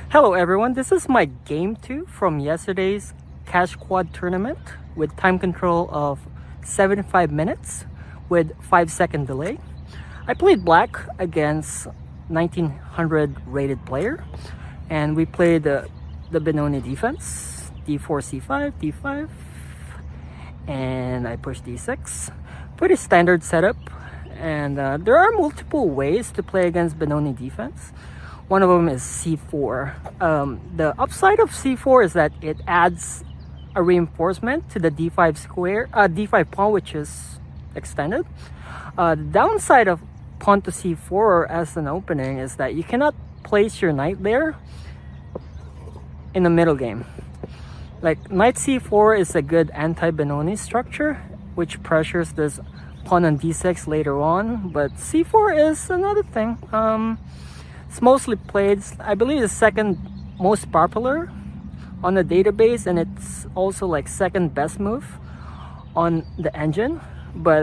Hello everyone, this is my game 2 from yesterday's cash quad tournament with time control of 75 minutes with 5-second delay. I played black against 1900 rated player and we played the Benoni defense, d4, c5, d5, and I pushed d6. Pretty standard setup, and there are multiple ways to play against Benoni defense. One of them is c4. The upside of c4 is that it adds a reinforcement to the d5 square, d5 pawn, which is extended. The downside of pawn to c4 as an opening is that you cannot place your knight there in the middle game. Like knight c4 is a good anti-Benoni structure, which pressures this pawn on d6 later on, but c4 is another thing. It's mostly played, I believe, the second most popular on the database, and it's also like second best move on the engine, but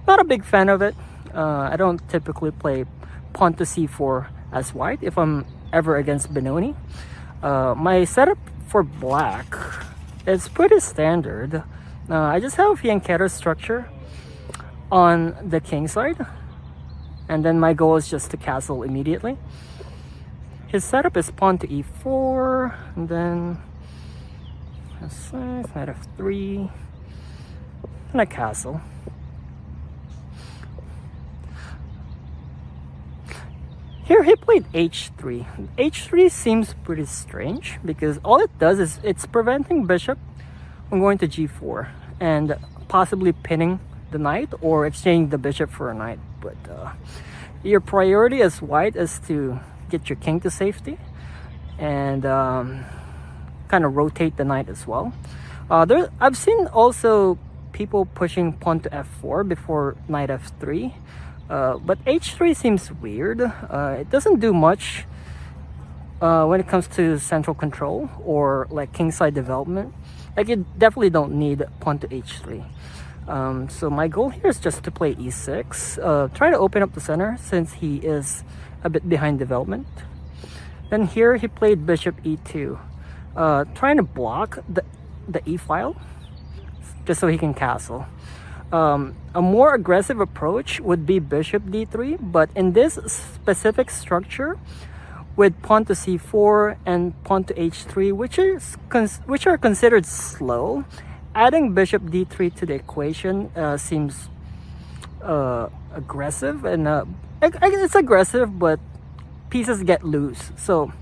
not a big fan of it. I don't typically play pawn to c4 as white if I'm ever against Benoni. My setup for black is pretty standard. I just have a fianchetto structure on the king side, and then my goal is just to castle immediately. His setup is pawn to e4, and then knight f3, and a castle. Here he played h3. h3 seems pretty strange because all it does is it's preventing bishop from going to g4 and possibly pinning the knight or exchanging the bishop for a knight. But your priority as white is to get your king to safety and kind of rotate the knight as well. I've seen also people pushing pawn to f4 before knight f3. But h3 seems weird. It doesn't do much when it comes to central control or like kingside development. Like you definitely don't need pawn to h3. So my goal here is just to play e6, try to open up the center since he is a bit behind development. Then here he played bishop e2, trying to block the e file just so he can castle. A more aggressive approach would be bishop d3, but in this specific structure with pawn to c4 and pawn to h3, which are considered slow, adding bishop d3 to the equation seems aggressive, and it's aggressive, but pieces get loose. So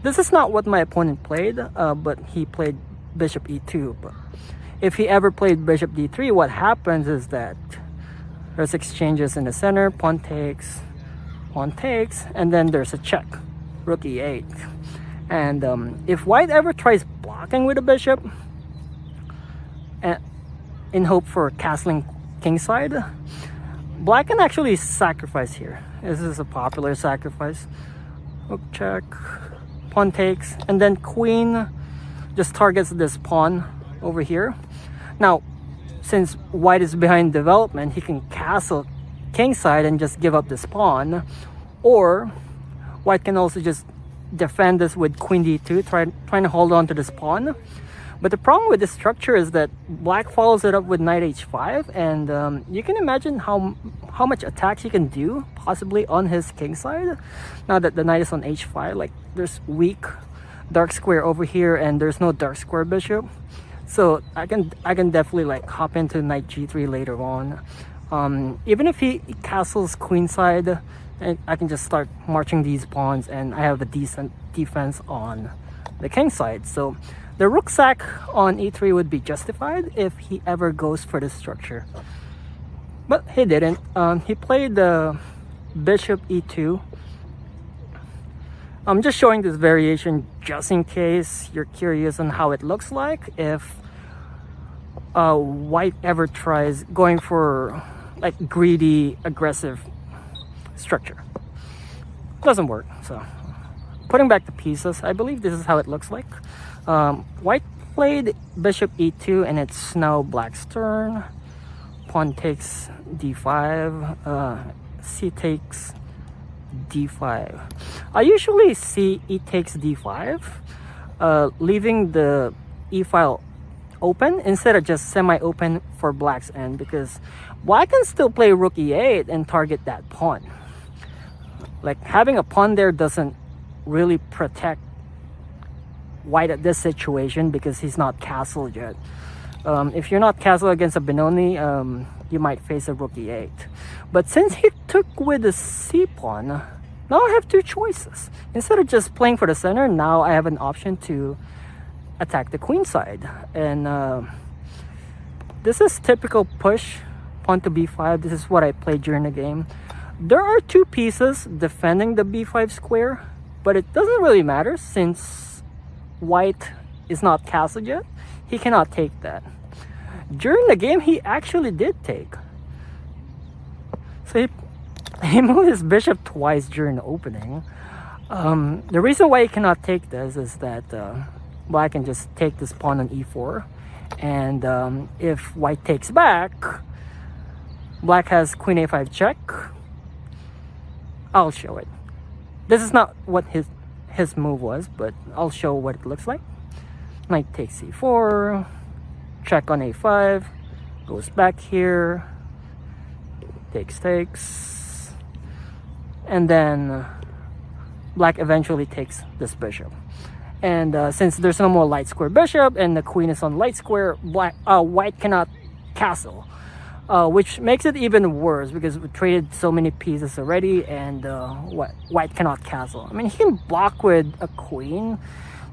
this is not what my opponent played, but he played bishop e2. But if he ever played bishop d3, what happens is that there's exchanges in the center, pawn takes, and then there's a check, rook e8. And if white ever tries blocking with a bishop in hope for castling kingside, black can actually sacrifice here. This is a popular sacrifice. Rook check, pawn takes, and then queen just targets this pawn over here. Now, since white is behind development, he can castle kingside and just give up this pawn, or white can also just defend this with queen d2, trying to hold on to this pawn. But the problem with this structure is that black follows it up with knight h5, and you can imagine how much attacks he can do possibly on his kingside now that the knight is on h5. Like there's weak dark square over here and there's no dark square bishop. So I can definitely like hop into knight g3 later on. Even if he castles queenside, I can just start marching these pawns and I have a decent defense on the king side. So the rook sack on e3 would be justified if he ever goes for this structure. But he didn't. He played the bishop e2. I'm just showing this variation just in case you're curious on how it looks like if white ever tries going for like greedy, aggressive structure. Doesn't work. So putting back the pieces, I believe this is how it looks like. White played bishop e2 and it's now black's turn. Pawn takes d5, c takes d5. I usually see e takes d5, leaving the e file open instead of just semi-open for black's end, because black can still play rook e8 and target that pawn. Like, having a pawn there doesn't really protect white at this situation because he's not castled yet. If you're not castled against a Benoni, you might face a rook e8. But since he took with the c pawn, now I have two choices. Instead of just playing for the center, now I have an option to attack the queen side. And this is typical push, pawn to b5. This is what I played during the game. There are two pieces defending the b5 square, but it doesn't really matter since white is not castled yet. He cannot take that. During the game, he actually did take. So he moved his bishop twice during the opening. The reason why he cannot take this is that black can just take this pawn on e4. And if white takes back, black has queen a5 check. I'll show it. This is not what his move was, but I'll show what it looks like. Knight takes c4, check on a5, goes back here, takes, and then black eventually takes this bishop. And since there's no more light square bishop and the queen is on light square, white cannot castle, which makes it even worse because we traded so many pieces already, and white cannot castle. I mean, he can block with a queen,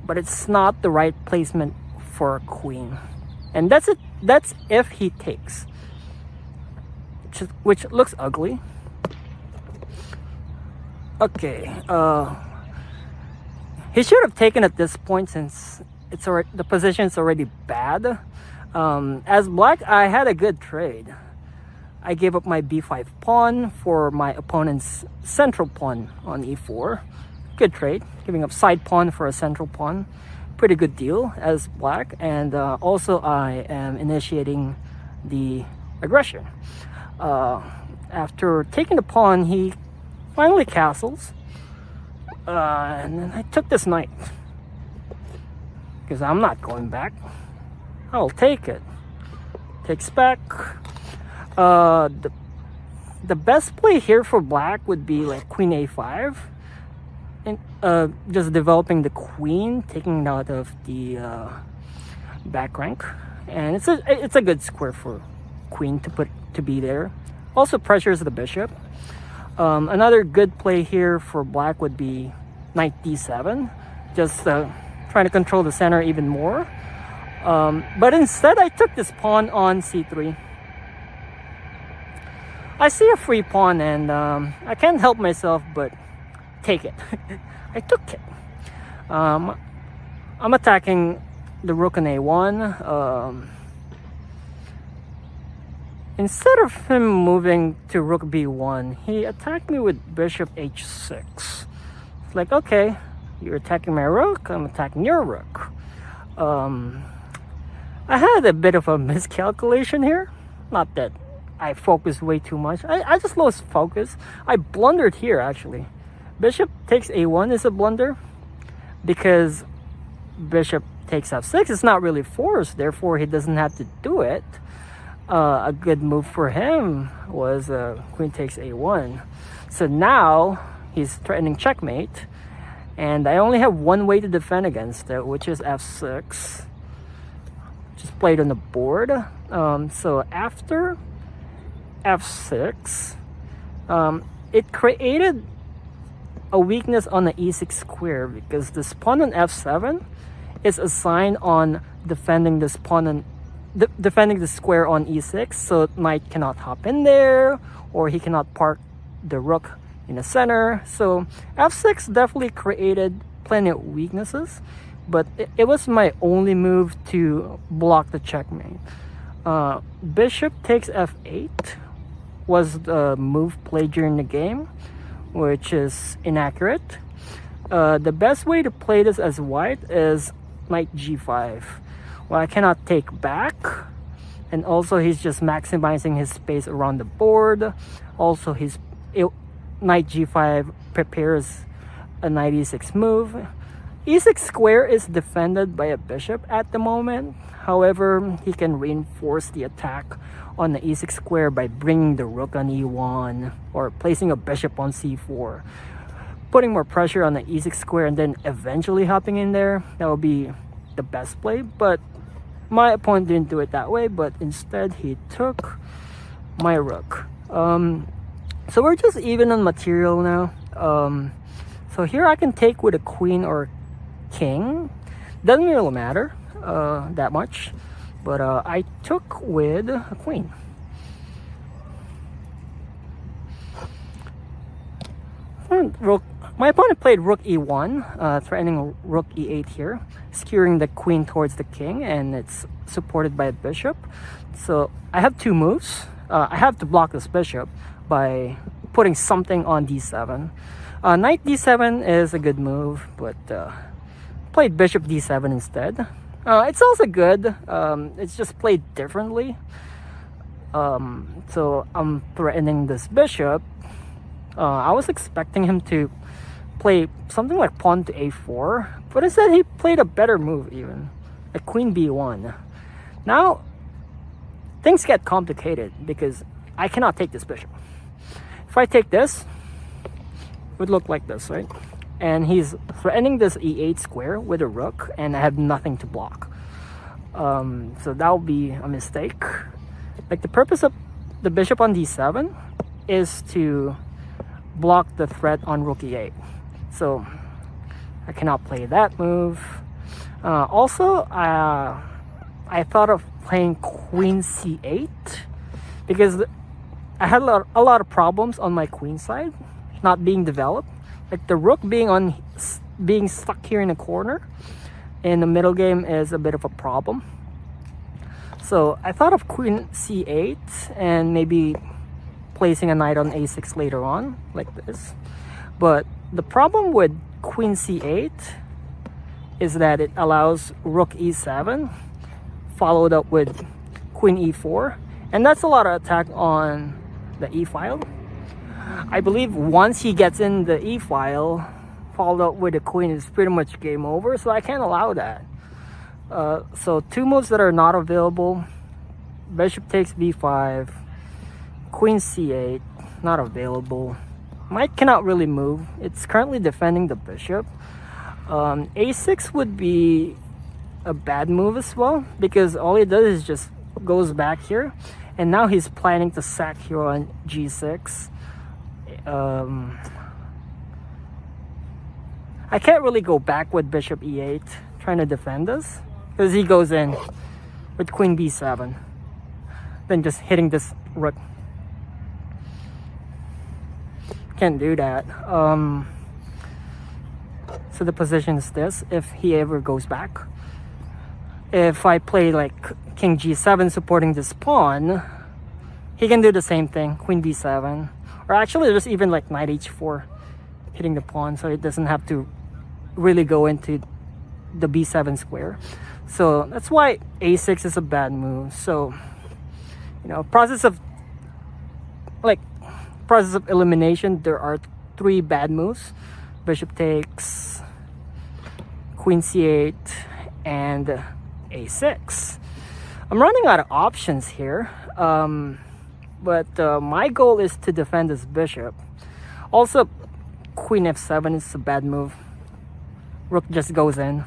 but it's not the right placement for a queen. And that's it. That's if he takes, which looks ugly. Okay, he should have taken at this point since it's already, the position's already bad. As black, I had a good trade. I gave up my b5 pawn for my opponent's central pawn on e4. Good trade, giving up side pawn for a central pawn. Pretty good deal as black. And also I am initiating the aggression. After taking the pawn, he finally castles. And then I took this knight, because I'm not going back. I'll take it. Takes back. The best play here for black would be like queen a5, and just developing the queen, taking it out of the back rank, and it's a good square for queen to be there. Also pressures the bishop. Another good play here for black would be knight d7, just trying to control the center even more. But instead I took this pawn on c3. I see a free pawn and I can't help myself but take it. I took it. I'm attacking the rook on a1. Instead of him moving to rook b1, he attacked me with bishop h6. It's like, okay, you're attacking my rook, I'm attacking your rook. I had a bit of a miscalculation here. Not that I focused way too much. I just lost focus. I blundered here, actually. Bishop takes a1 is a blunder because bishop takes f6 is not really forced, therefore he doesn't have to do it. A good move for him was queen takes a1. So now he's threatening checkmate, and I only have one way to defend against it, which is f6. Just played on the board. So after f6, it created a weakness on the e6 square because this pawn on f7 is assigned on defending this pawn on defending the square on e6, so knight cannot hop in there, or he cannot park the rook in the center. So f6 definitely created plenty of weaknesses, but it was my only move to block the checkmate. Bishop takes f8 was the move played during the game, which is inaccurate. The best way to play this as white is knight g5. Well, I cannot take back, and also he's just maximizing his space around the board. Also, his knight g5 prepares a knight e6 move. E6 square is defended by a bishop at the moment. However, he can reinforce the attack on the e6 square by bringing the rook on e1 or placing a bishop on c4, putting more pressure on the e6 square and then eventually hopping in there. That would be the best play, but my opponent didn't do it that way, but instead he took my rook. So we're just even on material now. So here I can take with a queen or king. Doesn't really matter that much, but I took with a queen. My opponent played rook e1, threatening rook e8 here, skewering the queen towards the king, and it's supported by a bishop. So I have two moves. I have to block this bishop by putting something on d7. Knight d7 is a good move, but played bishop d7 instead. It's also good. It's just played differently. So I'm threatening this bishop. I was expecting him to play something like pawn to a4, but instead he played a better move even, like queen b1. Now things get complicated because I cannot take this bishop. If I take this, it would look like this, right? And he's threatening this e8 square with a rook, and I have nothing to block. So that would be a mistake. Like, the purpose of the bishop on d7 is to block the threat on rook e8. So I cannot play that move. Also, I thought of playing queen c8 because I had a lot of problems on my queen side not being developed. Like, the rook being stuck here in the corner in the middle game is a bit of a problem. So I thought of queen c8 and maybe placing a knight on a6 later on, like this. But the problem with queen c8 is that it allows rook e7 followed up with queen e4, and that's a lot of attack on the e file. I believe once he gets in the e file followed up with a queen is pretty much game over, so I can't allow that. So two moves that are not available: bishop takes b5, queen c8, not available. Knight cannot really move. It's currently defending the bishop. A6 would be a bad move as well, because all he does is just goes back here, and now he's planning to sack here on g6. I can't really go back with bishop e8 trying to defend us, because he goes in with queen b7, then just hitting this rook. Can't do that. So the position is this if he ever goes back. If I play like king g7 supporting this pawn, he can do the same thing, queen b7. Or actually there's even like knight h4 hitting the pawn, so it doesn't have to really go into the b7 square. So that's why a6 is a bad move. So, you know, process of elimination, there are three bad moves: bishop takes, queen c8, and a6. I'm running out of options here, but my goal is to defend this bishop. Also, queen f7 is a bad move. Rook just goes in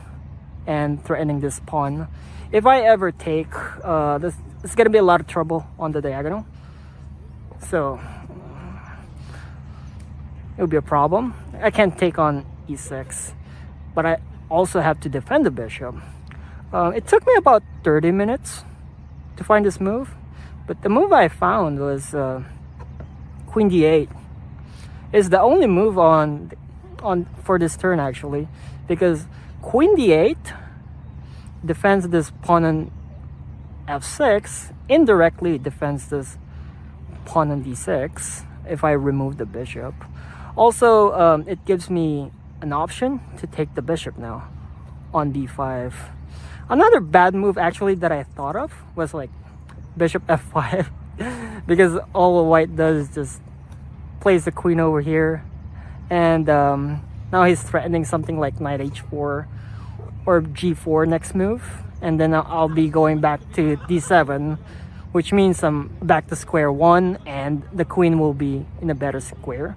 and threatening this pawn. If I ever take this, it's gonna be a lot of trouble on the diagonal, so it would be a problem. I can't take on e6, but I also have to defend the bishop. It took me about 30 minutes to find this move, but the move I found was queen d8. It's the only move on for this turn, actually, because queen d8 defends this pawn on f6, indirectly defends this pawn on d6 if I remove the bishop. Also, it gives me an option to take the bishop now on b5. Another bad move actually that I thought of was like bishop f5 because all white does is just plays the queen over here, and Now he's threatening something like knight h4 or g4 next move, and then I'll be going back to d7, which means I'm back to square one and the queen will be in a better square.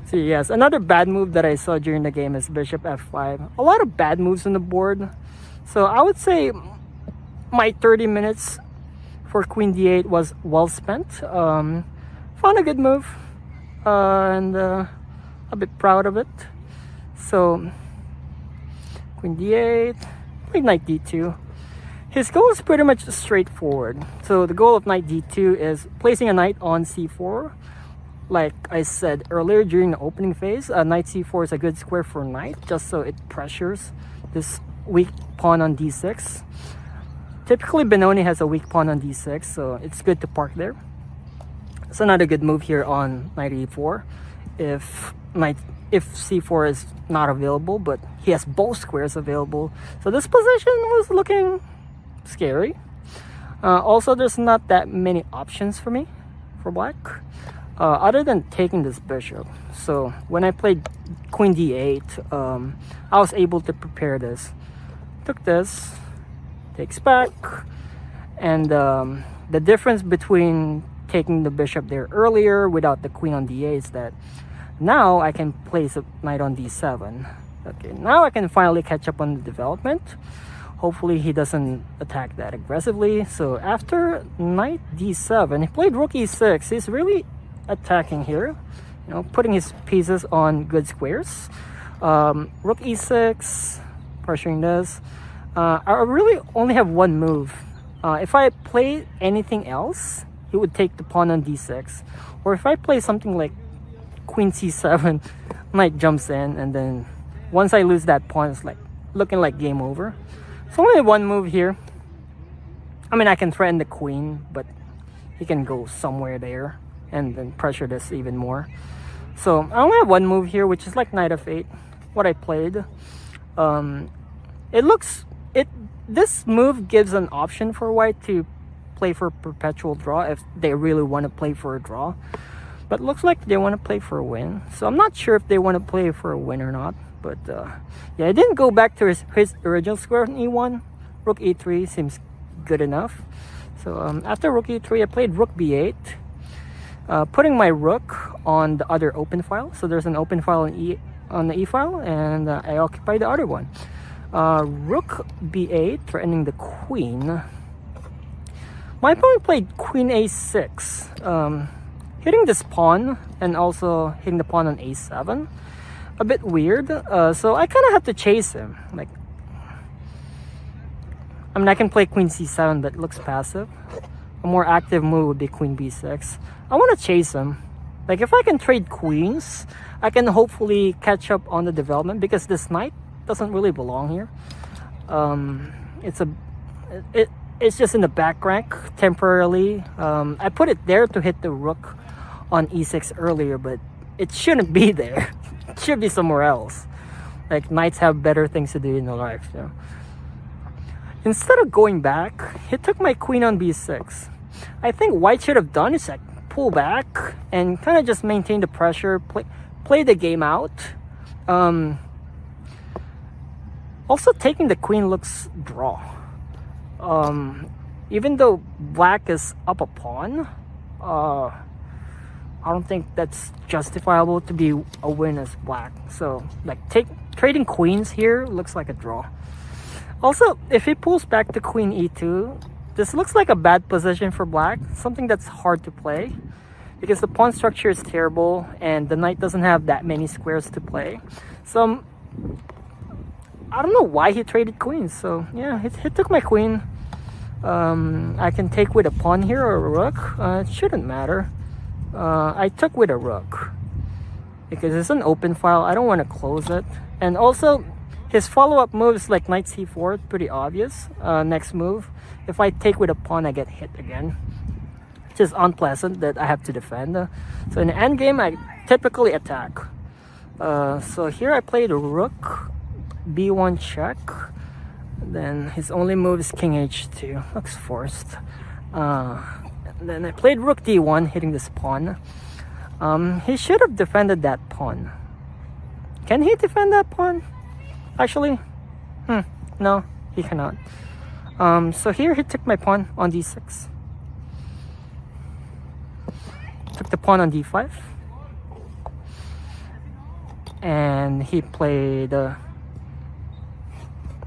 So yes, another bad move that I saw during the game is bishop f5. A lot of bad moves on the board. So I would say my 30 minutes for queen d8 was well spent. Found a good move, and a bit proud of it. So queen d8, played knight d2. His goal is pretty much straightforward. So the goal of knight d2 is placing a knight on c4. Like I said earlier during the opening phase, knight c4 is a good square for knight, just so it pressures this weak pawn on d6. Typically Benoni has a weak pawn on d6, so it's good to park there. It's another good move here on knight e4 if c4 is not available, but he has both squares available. So this position was looking scary. Also, there's not that many options for me for black other than taking this bishop. So when I played queen d8, I was able to prepare this. Took this, takes back, and the difference between taking the bishop there earlier without the queen on d8 is that now I can place a knight on d7. Okay, now I can finally catch up on the development. Hopefully he doesn't attack that aggressively. So after knight d7, he played rook e6. He's really attacking here, you know, putting his pieces on good squares. Rook e6, pressuring this. I really only have one move. If I play anything else, he would take the pawn on d6. Or if I play something like queen c7, knight jumps in, and then once I lose that pawn, it's like looking like game over. So only one move here. I mean, I can threaten the queen, but he can go somewhere there and then pressure this even more. So I only have one move here, which is like knight f8, what I played. This move gives an option for white to play for perpetual draw if they really want to play for a draw. But looks like they want to play for a win. So I'm not sure if they want to play for a win or not. But yeah, I didn't go back to his original square on e1. Rook e3 seems good enough. So after rook e3, I played rook b8, putting my rook on the other open file. So there's an open file on the e file, and I occupy the other one. Rook b8, threatening the queen. My opponent played queen a6, hitting this pawn and also hitting the pawn on a7. A bit weird. So I kind of have to chase him. Like, I mean, I can play queen c7, but it looks passive. A more active move would be queen b6. I want to chase him. Like, if I can trade queens, I can hopefully catch up on the development, because this knight doesn't really belong here. It's just in the back rank temporarily. I put it there to hit the rook on e6 earlier, but it shouldn't be there. It should be somewhere else. Like, knights have better things to do in their life. You know? Instead of going back, he took my queen on b6. I think white should have done is like pull back and kind of just maintain the pressure, play the game out. Also, taking the queen looks draw. Even though black is up a pawn, I don't think that's justifiable to be a win as black. So, like, trading queens here looks like a draw. Also, if he pulls back to queen e2, this looks like a bad position for black. Something that's hard to play, because the pawn structure is terrible and the knight doesn't have that many squares to play. So, I don't know why he traded queens. So, yeah, he took my queen. I can take with a pawn here or a rook. It shouldn't matter. I took with a rook because it's an open file. I don't want to close it. And also, his follow-up moves like knight c4, pretty obvious. Next move, if I take with a pawn, I get hit again, which is unpleasant that I have to defend. So in the end game, I typically attack. So here I played a rook, b1 check. Then his only move is king h2. Looks forced. Then I played rook d1, hitting this pawn. He should have defended that pawn. Can he defend that pawn? Actually, no, he cannot. So here he took my pawn on d6. Took the pawn on d5. And he played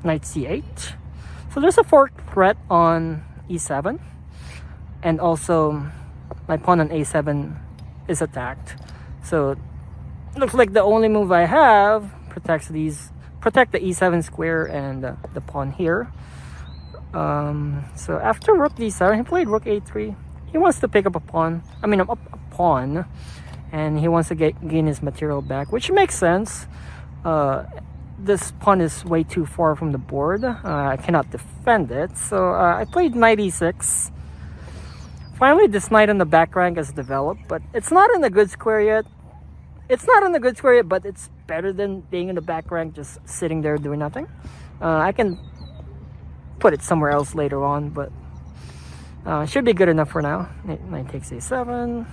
knight c8. So there's a fork threat on e7. And also my pawn on a7 is attacked. So looks like the only move I have protect the e7 square and the pawn here. So after rook d7, he played rook a3. He wants to pick up a pawn. A pawn, and he wants to gain his material back, which makes sense. This pawn is way too far from the board. I cannot defend it, so I played knight e6. Finally, this knight in the back rank has developed, but it's not in a good square yet. But it's better than being in the back rank, just sitting there doing nothing. I can put it somewhere else later on, but should be good enough for now. Knight takes a7.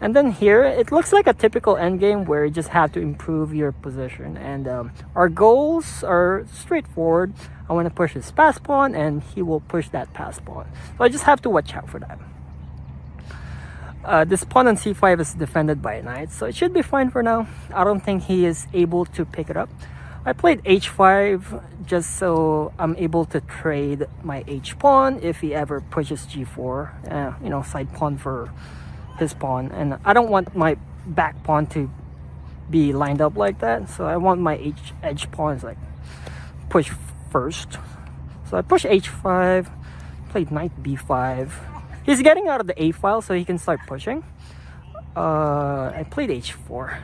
And then here, it looks like a typical endgame where you just have to improve your position. And our goals are straightforward. I want to push his pass pawn, and he will push that pass pawn. So I just have to watch out for that. This pawn on c5 is defended by a knight, so it should be fine for now. I don't think he is able to pick it up. I played h5 just so I'm able to trade my h-pawn if he ever pushes g4. Side pawn for his pawn. And I don't want my back pawn to be lined up like that. So I want my edge pawns like push first. So I push h5, played knight b5. He's getting out of the a file so he can start pushing. I played h4.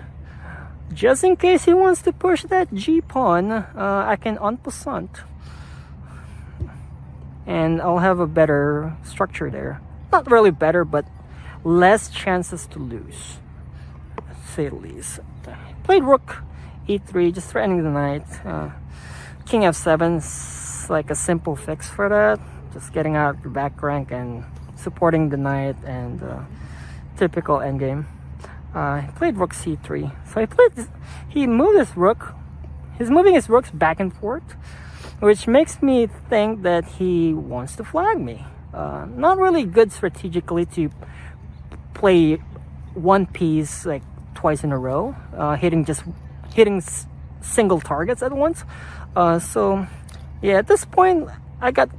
Just in case he wants to push that g pawn, I can en passant. And I'll have a better structure there. Not really better, but less chances to lose, to say the least. Played rook e3, just threatening the knight. King f7 is like a simple fix for that. Just getting out of the back rank and supporting the knight, and typical endgame. He played rook c3. So he moved his rook. He's moving his rooks back and forth, which makes me think that he wants to flag me. Not really good strategically to play one piece like twice in a row, hitting single targets at once. So yeah, at this point I got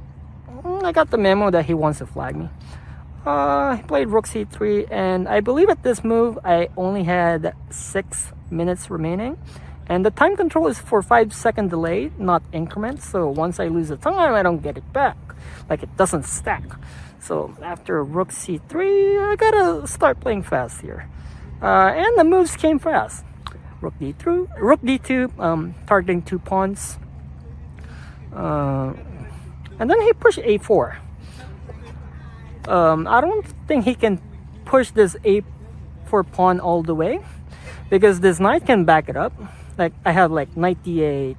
the memo that he wants to flag me. He played rook c3, and I believe at this move I only had 6 minutes remaining, and the time control is for 5-second delay, not increments. So once I lose the time, I don't get it back, like it doesn't stack. So after rook c3, I gotta start playing fast here, and the moves came fast. Rook d2, targeting 2 pawns, and then he pushed a4. I don't think he can push this a4 pawn all the way, because this knight can back it up. Like I have like knight d8,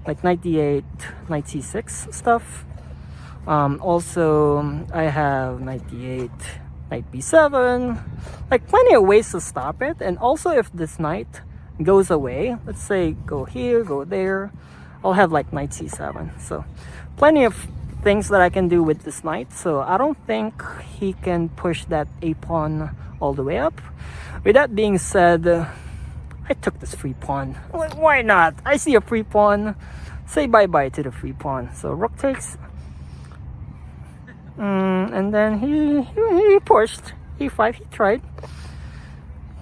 knight c6 stuff. Also I have knight d8, knight b7, like plenty of ways to stop it. And also if this knight goes away, let's say go here, go there, I'll have like knight c7. So plenty of things that I can do with this knight. So I don't think he can push that a pawn all the way up. With that being said, I took this free pawn. Like, why not? I see a free pawn, say bye-bye to the free pawn. So rook takes, and then he pushed e5. He tried.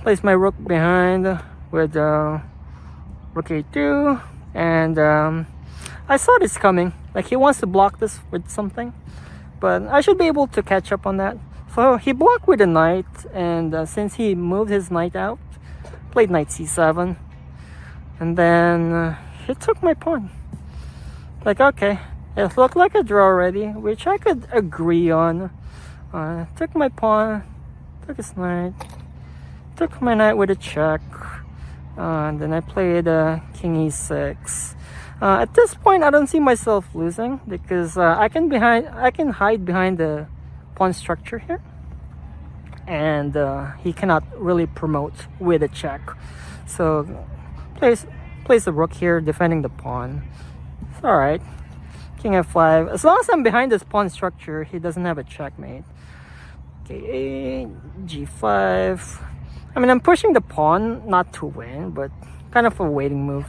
Place my rook behind with rook a2, and I saw this coming. Like he wants to block this with something, but I should be able to catch up on that. So he blocked with a knight, and since he moved his knight out, played knight c7, and then he took my pawn. Like, okay, it looked like a draw already, which I could agree on. Took my pawn, took his knight, took my knight with a check, and then I played king e6. At this point, I don't see myself losing, because I can hide behind the pawn structure here, and he cannot really promote with a check. So place the rook here, defending the pawn. It's alright. King f5. As long as I'm behind this pawn structure, he doesn't have a checkmate. Okay, g5. I mean, I'm pushing the pawn, not to win, but kind of a waiting move.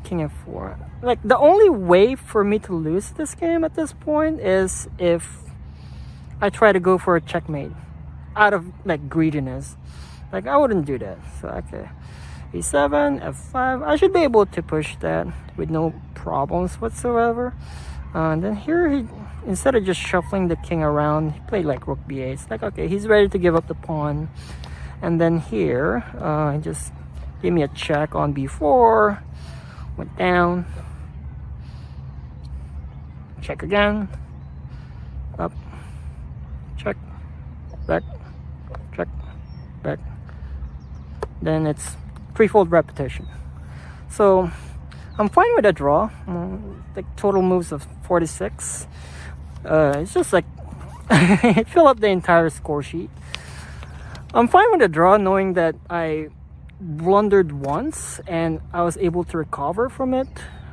King f4. Like, the only way for me to lose this game at this point is if I try to go for a checkmate out of, like, greediness. Like, I wouldn't do that. So, okay. e7, f5. I should be able to push that with no problems whatsoever. And then here, he, instead of just shuffling the king around, he played like rook b8. It's like, okay, he's ready to give up the pawn. And then here, he just gave me a check on b4. Went down. Check again. Up. Check. Back. Check. Back. Then it's threefold repetition. So I'm fine with a draw. The total moves of 46. It's just like fill up the entire score sheet. I'm fine with a draw, knowing that I blundered once and I was able to recover from it.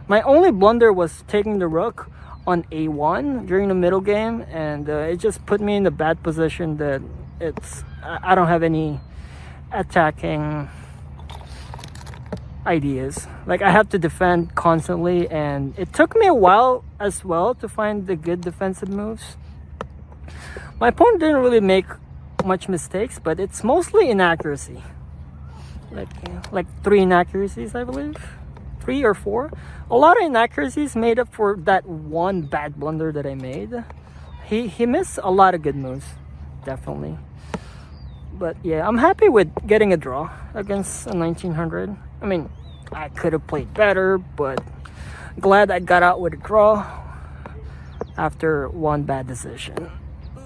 My only blunder was taking the rook on a1 during the middle game, and it just put me in a bad position that I don't have any attacking ideas. Like, I have to defend constantly, and it took me a while as well to find the good defensive moves. My opponent didn't really make much mistakes, but it's mostly inaccuracy. Like 3 inaccuracies, I believe. 3 or 4. A lot of inaccuracies made up for that one bad blunder that I made. He missed a lot of good moves, definitely. But yeah, I'm happy with getting a draw against a 1900. I mean, I could have played better, but glad I got out with a draw after one bad decision.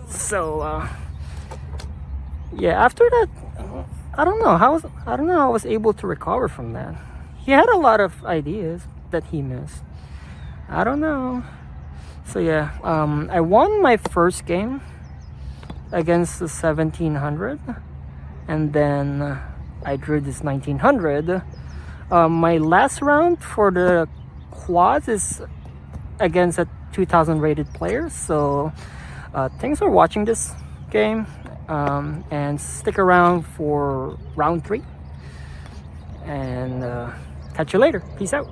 So yeah, after that, I don't know how I was able to recover from that. He had a lot of ideas that he missed. I don't know. So yeah, I won my first game against the 1700, and then I drew this 1900. My last round for the quads is against a 2000 rated player. So thanks for watching this game, and stick around for round 3, and catch you later. Peace out.